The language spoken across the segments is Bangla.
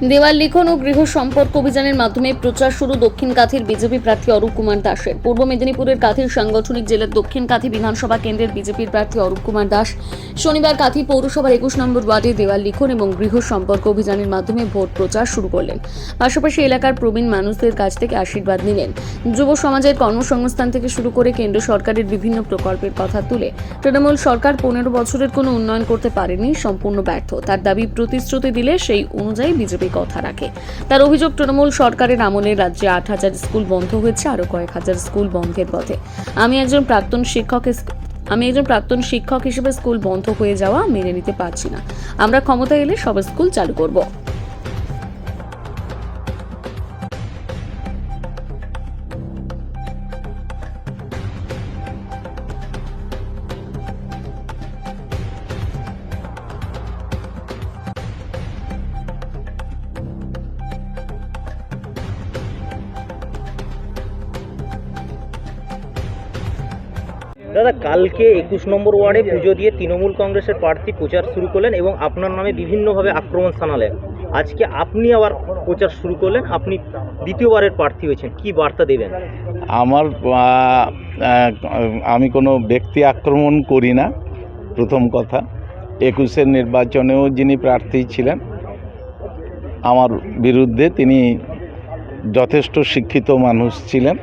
দেওয়াল লিখন ও গৃহ সম্পর্ক অভিযানের মাধ্যমে প্রচার শুরু দক্ষিণ কাঁথির বিজেপি প্রার্থী অরূপ কুমার দাসের। পূর্ব মেদিনীপুরের কাঁথির সাংগঠনিক জেলার দক্ষিণ কাঁথি বিধানসভা কেন্দ্রের বিজেপির প্রার্থী অরূপ কুমার দাস শনিবার কাঁথি পৌরসভার 21 নম্বর ওয়ার্ডে দেওয়াল লিখন এবং গৃহ সম্পর্ক অভিযানের মাধ্যমে ভোট প্রচার শুরু করলেন। পাশাপাশি এলাকার প্রবীণ মানুষদের কাছ থেকে আশীর্বাদ নিলেন। যুব সমাজের কর্মসংস্থান থেকে শুরু করে কেন্দ্র সরকারের বিভিন্ন প্রকল্পের কথা তুলে তৃণমূল সরকার 15 বছরের কোনো উন্নয়ন করতে পারেনি, সম্পূর্ণ ব্যর্থ। তার দাবি, প্রতিশ্রুতি দিলে সেই অনুযায়ী বিজেপি কথা রাখে। তার অভিযোগ, তৃণমূল সরকারের আমলে রাজ্যে 8,000 স্কুল বন্ধ হয়েছে, আরো কয়েক হাজার স্কুল বন্ধের পথে। আমি একজন প্রাক্তন শিক্ষক হিসেবে স্কুল বন্ধ হয়ে যাওয়া মেনে নিতে পারছি না। আমরা ক্ষমতায় এলে সব স্কুল চালু করব। দাদা, কালকে 21 নম্বর ওয়ার্ডে পুজো দিয়ে তৃণমূল কংগ্রেসের প্রার্থী প্রচার শুরু করলেন এবং আপনার নামে বিভিন্নভাবে আক্রমণ শানালেন। আজকে আপনি আবার প্রচার শুরু করলেন, আপনি দ্বিতীয়বারের প্রার্থী হয়েছেন, কি বার্তা দেবেন? আমি কোনো ব্যক্তি আক্রমণ করি না। প্রথম কথা, 21-এর নির্বাচনেও যিনি প্রার্থী ছিলেন আমার বিরুদ্ধে, তিনি যথেষ্ট শিক্ষিত মানুষ ছিলেন,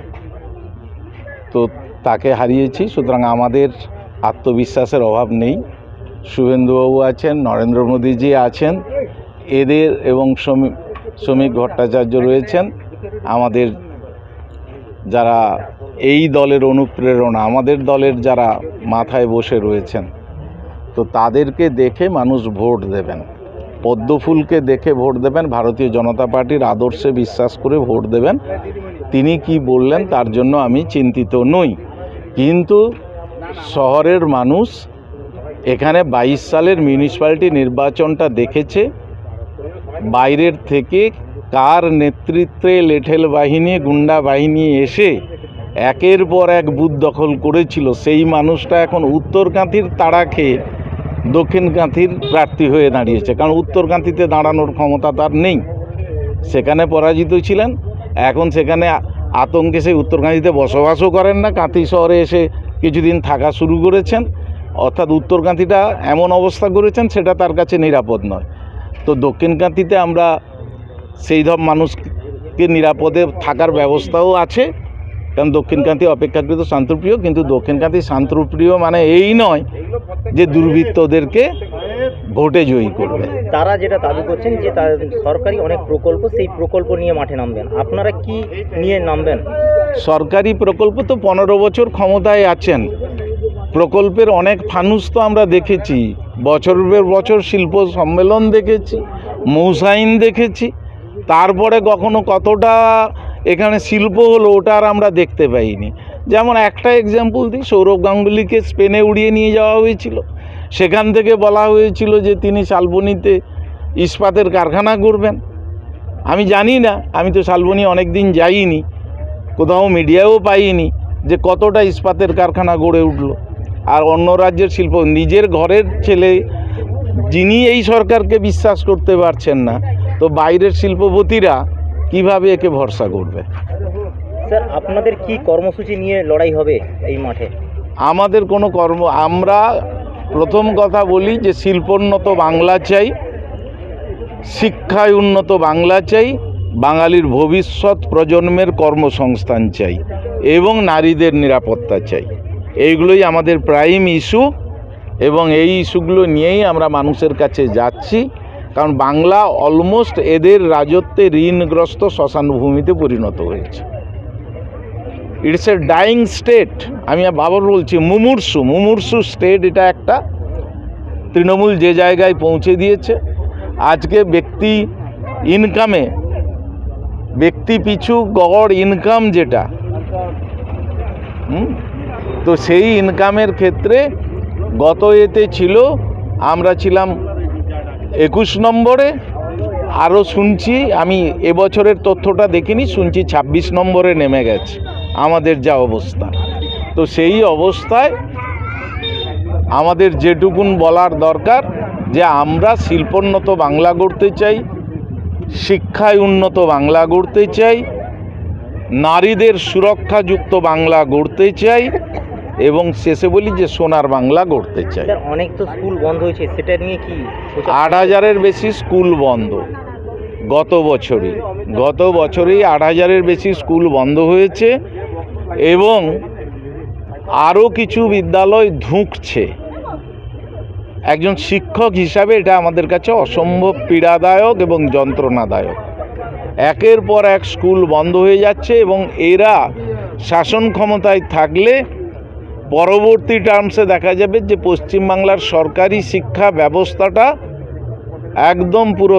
তো তাকে হারিয়েছি। সুতরাং আমাদের আত্মবিশ্বাসের অভাব নেই। শুভেন্দুবাবু আছেন, নরেন্দ্র মোদীজি আছেন, এদের এবং শ্রমিক ভট্টাচার্য রয়েছেন, আমাদের যারা এই দলের অনুপ্রেরণা, আমাদের দলের যারা মাথায় বসে রয়েছেন, তো তাদেরকে দেখে মানুষ ভোট দেবেন। পদ্মফুলকে দেখে ভোট দেবেন, ভারতীয় জনতা পার্টির আদর্শে বিশ্বাস করে ভোট দেবেন। তিনি কি বললেন তার জন্য আমি চিন্তিত নই, কিন্তু শহরের মানুষ এখানে 22 সালের মিউনিসিপ্যালিটি নির্বাচনটা দেখেছে। বাইরের থেকে কার নেতৃত্বে লেঠেল বাহিনী, গুন্ডা বাহিনী এসে একের পর এক বুথ দখল করেছিল, সেই মানুষটা এখন উত্তর কাঁথির তাড়া খেয়ে দক্ষিণ কাঁথির প্রার্থী হয়ে দাঁড়িয়েছে। কারণ উত্তর কাঁথিতে দাঁড়ানোর ক্ষমতা তার নেই, সেখানে পরাজিত ছিলেন। এখন সেখানে আতঙ্কে সেই উত্তরকান্দিতে বসবাসও করেন না, কাঁথি শহরে এসে কিছুদিন থাকা শুরু করেছেন। অর্থাৎ উত্তরকান্দিটা এমন অবস্থা করেছেন সেটা তার কাছে নিরাপদ নয়। তো দক্ষিণকান্দিতে আমরা সেই সব মানুষকে নিরাপদে থাকার ব্যবস্থাও আছে, কারণ দক্ষিণকান্দি অপেক্ষাকৃত শান্তপ্রিয়। কিন্তু দক্ষিণকান্দি শান্তপ্রিয় মানে এই নয় যে দুর্বৃত্তদেরকে ভোটে জয়ী করবে। তারা যেটা দাবি করছেন যে তার সরকারি অনেক প্রকল্প, সেই প্রকল্প নিয়ে মাঠে নামবেন। আপনারা কি নিয়ে নামবেন? সরকারি প্রকল্প তো 15 বছর ক্ষমতায় আছেন, প্রকল্পের অনেক ফানুস তো আমরা দেখেছি। বছরের বছর শিল্প সম্মেলন দেখেছি, মৌসাইন দেখেছি, তারপরে কখনো কতটা এখানে শিল্প হলো ওটা আর আমরা দেখতে পাইনি। যেমন একটা এক্সাম্পল দিই, সৌরভ গাঙ্গুলিকে স্পেনে উড়িয়ে নিয়ে যাওয়া হয়েছিল, সেখান থেকে বলা হয়েছিল যে তিনি শালবনীতে ইস্পাতের কারখানা করবেন। আমি জানি না, আমি তো শালবনী অনেক দিন যাইনি, কোথাও মিডিয়াও পাইনি যে কতটা ইস্পাতের কারখানা গড়ে উঠল। আর অন্য রাজ্যের শিল্প, নিজের ঘরের ছেলে যিনি এই সরকারকে বিশ্বাস করতে পারছেন না, তো বাইরের শিল্পপতিরা কিভাবে একে ভরসা করবে? স্যার, আপনাদের কি কর্মসূচি নিয়ে লড়াই হবে এই মাঠে? আমাদের কোনো আমরা প্রথম কথা বলি যে শিল্পোন্নত বাংলা চাই, শিক্ষায় উন্নত বাংলা চাই, বাঙালির ভবিষ্যৎ প্রজন্মের কর্মসংস্থান চাই এবং নারীদের নিরাপত্তা চাই। এইগুলোই আমাদের প্রাইম ইস্যু এবং এই ইস্যুগুলো নিয়েই আমরা মানুষের কাছে যাচ্ছি। কারণ বাংলা অলমোস্ট এদের রাজত্বে ঋণগ্রস্ত শ্মশানভূমিতে পরিণত হয়েছে। It's a dyeing state. আমি বাবার বলছি, মুমূর্ষু স্টেট এটা একটা। তৃণমূল যে জায়গায় পৌঁছে দিয়েছে, আজকে ব্যক্তি পিছু গড় ইনকাম যেটা, তো সেই ইনকামের ক্ষেত্রে গত এতে ছিল, আমরা ছিলাম 21 নম্বরে, আরও শুনছি, আমি এবছরের তথ্যটা দেখিনি, শুনছি 26 নম্বরে নেমে গেছে আমাদের যা অবস্থা। তো সেই অবস্থায় আমাদের যেটুকুন বলার দরকার যে আমরা শিল্পোন্নত বাংলা গড়তে চাই, শিক্ষায় উন্নত বাংলা গড়তে চাই, নারীদের সুরক্ষাযুক্ত বাংলা গড়তে চাই এবং শেষে বলি যে সোনার বাংলা গড়তে চাই। স্যার, অনেক তো স্কুল বন্ধ হয়েছে, সেটা নিয়ে কি 8,000-এর বেশি স্কুল বন্ধ গত বছরই 8,000-এর বেশি স্কুল বন্ধ হয়েছে এবং আরও কিছু বিদ্যালয় ধুঁকছে। একজন শিক্ষক হিসাবে এটা আমাদের কাছে অসম্ভব পীড়াদায়ক এবং যন্ত্রণাদায়ক। একের পর এক স্কুল বন্ধ হয়ে যাচ্ছে এবং এরা শাসন ক্ষমতায় থাকলে পরবর্তী টার্মসে দেখা যাবে যে পশ্চিমবাংলার সরকারি শিক্ষা ব্যবস্থাটা একদম পুরো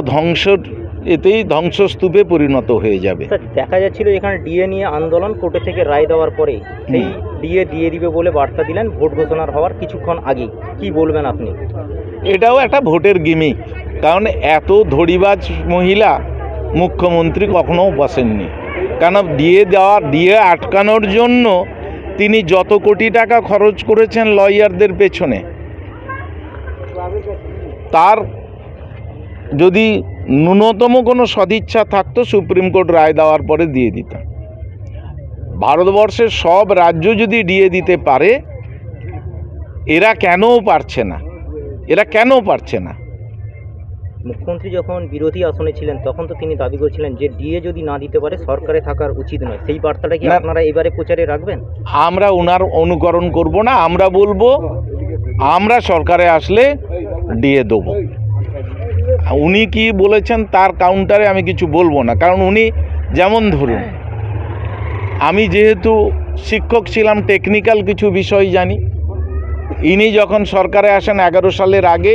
ধ্বংসস্তূপে পরিণত হয়ে যাবে। স্যার, দেখা যাচ্ছিল এখানে ডিএ নিয়ে আন্দোলন, কোর্টে থেকে রায় দেওয়ার পরে সেই ডিএ দিয়ে দিবে বলে বার্তা দিলেন ভোট ঘোষণার হওয়ার কিছুক্ষণ আগেই। কি বলবেন আপনি? এটাও একটা ভোটের গিমিক, কারণ এত ধড়িবাজ মহিলা মুখ্যমন্ত্রী কখনো বসেননি। কারণ ডিএ আটকানোর জন্য তিনি যত কোটি টাকা খরচ করেছেন লয়ারদের পেছনে, তার যদি ন্যূনতম কোনো সদিচ্ছা থাকতো সুপ্রিম কোর্ট রায় দেওয়ার পরে দিয়ে দিতাম। ভারতবর্ষের সব রাজ্য যদি ডিএ দিতে পারে, এরা কেন পারছে না? মুখ্যমন্ত্রী যখন বিরোধী আসনে ছিলেন তখন তো তিনি দাবি করেছিলেন যে ডিএ যদি না দিতে পারে সরকারে থাকার উচিত নয়। সেই বার্তাটা কি না। আপনারা এবারে প্রচারে রাখবেন? আমরা ওনার অনুকরণ করব না, আমরা বলবো আমরা সরকারে আসলে ডিএ দেবো। উনি কি বলেছেন তার কাউন্টারে আমি কিছু বলবো না, কারণ উনি যেমন ধরুন, আমি যেহেতু শিক্ষক ছিলাম, টেকনিক্যাল কিছু বিষয় জানি। ইনি যখন সরকারে আসেন 11 সালের আগে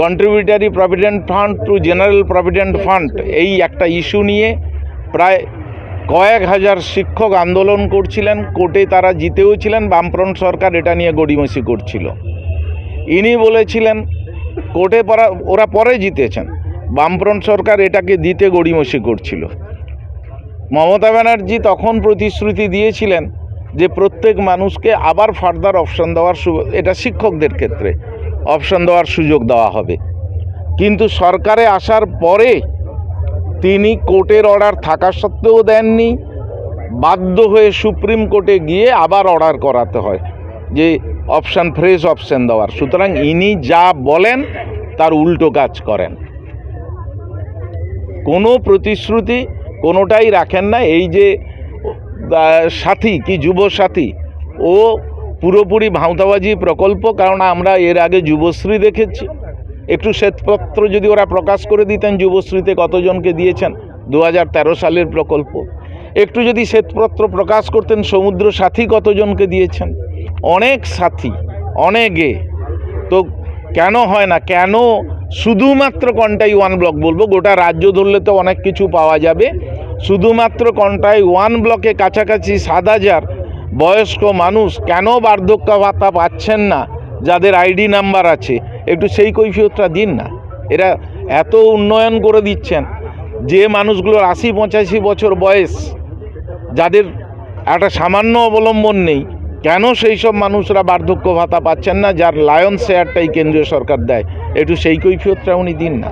contributory provident fund to general provident fund এই একটা ইস্যু নিয়ে প্রায় কয়েক হাজার শিক্ষক আন্দোলন করছিলেন, কোর্টে তারা জিতেও ছিলেন। বামফ্রন্ট সরকার এটা নিয়ে গড়িমসি করছিল। ইনি বলেছিলেন কোর্টে ওরা পরে জিতেছেন, বামফ্রন্ট সরকার এটাকে দিতে গড়িমসি করছিল। মমতা ব্যানার্জি তখন প্রতিশ্রুতি দিয়েছিলেন যে প্রত্যেক মানুষকে আবার ফার্দার অপশন দেওয়ার, এটা শিক্ষকদের ক্ষেত্রে অপশন দেওয়ার সুযোগ দেওয়া হবে। কিন্তু সরকারে আসার পরে তিনি কোর্টের অর্ডার থাকা সত্ত্বেও দেননি, বাধ্য হয়ে সুপ্রিম কোর্টে গিয়ে আবার অর্ডার করাতে হয় যে ফ্রেশ অপশন দেওয়ার। সুতরাং ইনি যা বলেন তার উল্টো কাজ করেন, কোনো প্রতিশ্রুতি কোনোটাই রাখেন না। এই যে সাথী কি যুব সাথী, ও পুরোপুরি ভাঁওতাবাজি প্রকল্প। কারণ আমরা এর আগে যুবশ্রী দেখেছি, একটু শ্বেতপত্র যদি ওরা প্রকাশ করে দিতেন যুবশ্রীতে কতজনকে দিয়েছেন, 2013 সালের প্রকল্প। একটু যদি শ্বেতপত্র প্রকাশ করতেন সমুদ্র সাথী কতজনকে দিয়েছেন, অনেক সাথী অনেকে। তো কেন হয় না? কেন শুধুমাত্র কন্টাই 1 ব্লক বলবো? গোটা রাজ্য ধরলে তো অনেক কিছু পাওয়া যাবে। শুধুমাত্র কন্টাই 1 ব্লকে কাছাকাছি 7,000 বয়স্ক মানুষ কেন বার্ধক্য ভাতা পাচ্ছেন না, যাদের আইডি নাম্বার আছে? একটু সেই কৈফিয়তটা দিন না। এরা এত উন্নয়ন করে দিচ্ছেন, যে মানুষগুলোর 80-85 বছর বয়স, যাদের একটা সামান্য অবলম্বন নেই, কেন সেই সব মানুষরা বার্ধক্য ভাতা পাচ্ছেন না, যার লায়ন শেয়ারটাই কেন্দ্রীয় সরকার দেয়? একটু সেই কৈফিয়তটা উনি দিন না।